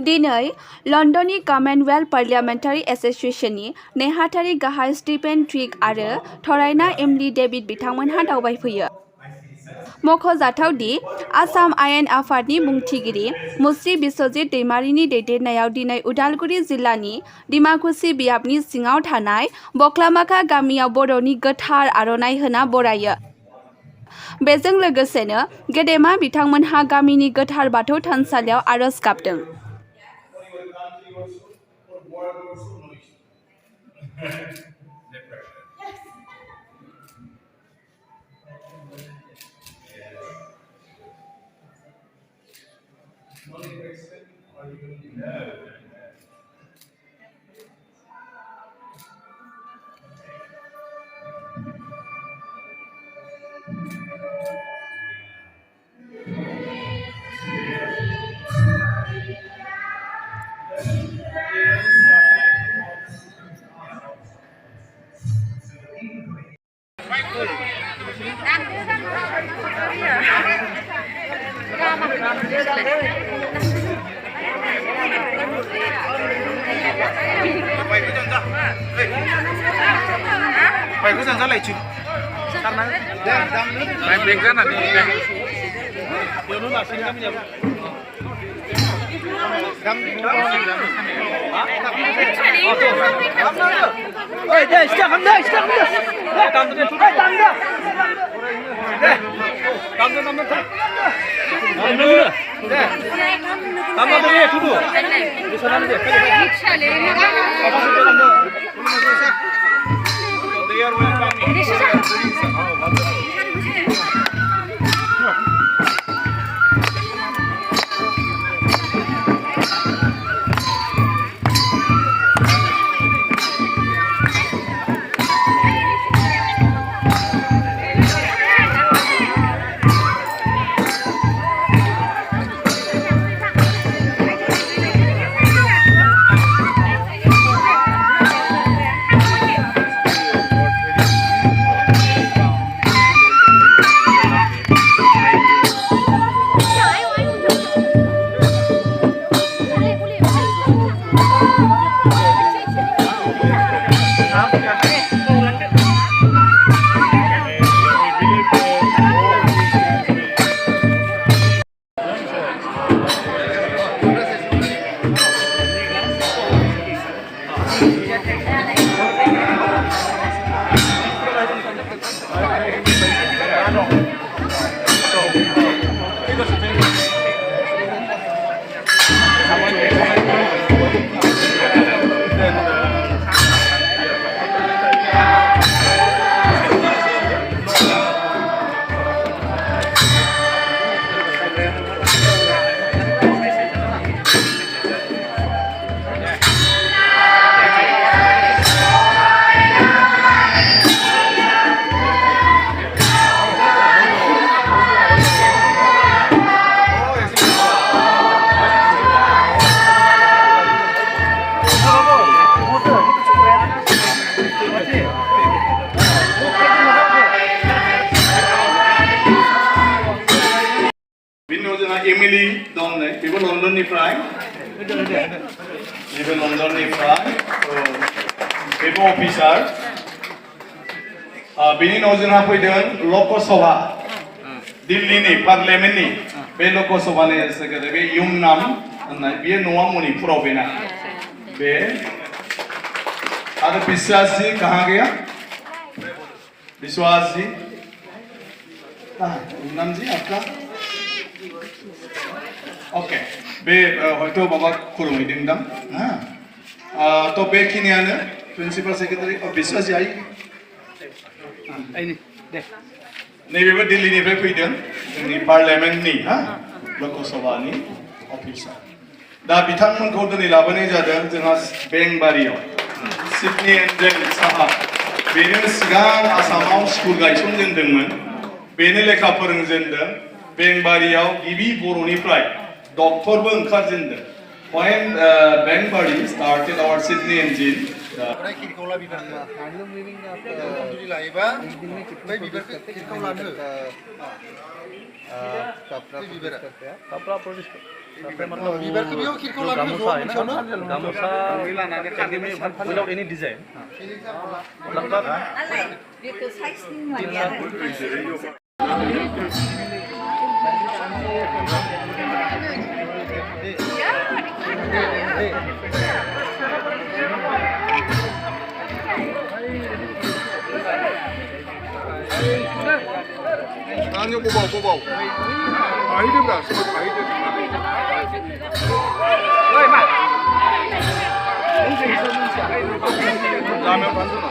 दिनै लन्दननि Commonwealth parliamentary एस'सिएशननि नेहाथारि गाहाय स्टीफेन ट्रिग आरो थरायना एमिली डेभिड बिथांमोनहा दावबायफैयो। मख'जाथाव दि आसाम आयेन आफादनि बुंथिगिरि मुस्रि बिस्वजित दैमारिनि दैदेननायाव दिनै उदालगुरि जिल्लानि डिमाकुसि बियाबनि सिङाव थानाय बख्लामाखा गामियाव बर'नि गोथार आर'नाइ होना बरायो। बेजों लोगोसेनो गेदेमा बिथांमोनहा गामिनि गोथार बाथौ थानसालियाव आर'ज गाबदों। एमिली दं नै बेबो लन्दननिफ्राय बेबो अफिसार बेनि उनाव जोंहा फैदों लकसभा दिल्लीनि पार्लियामेन्टनि बे लकसभानि सेक्रेटारि बे युमनाम होननाय बेयो न'आ मणिपुराव बेना बे आरो विश्वास जी कहाँ गया विश्वास जी नाम जी आपका ओके बे हयथ' माबा खुलुमहैदोंदां तो बेखिनियानो प्रिन्सिपाल सेक्रेटारि विश्वास जी नैबेबो दिल्लीनिफ्राय फैदों जोंनि पार्लियामेन्टनि लकसभानि अफिसार दा बिथांमोनखौ दिनै लाबोनाय जादों जोंहा बेंबारियाव सिडनी एन्जेल साहा बेनो सिगां आसामाव स्कुल गायसनजेनदोंमोन बेनो लेखा फोरोंजेनदों बेंबारियाव गिबि बर'निफ्राय डक्टरबो ओंखारजेनदों when Bengbari started our Sydney engine बिबारखौ बेयाव खिरखौ लानानै ज' मोनसेयावनो गामसा without any design लगभग बेखौ साइजनि माने 아니요 뽑아 아이들가 아이들 라면 만드나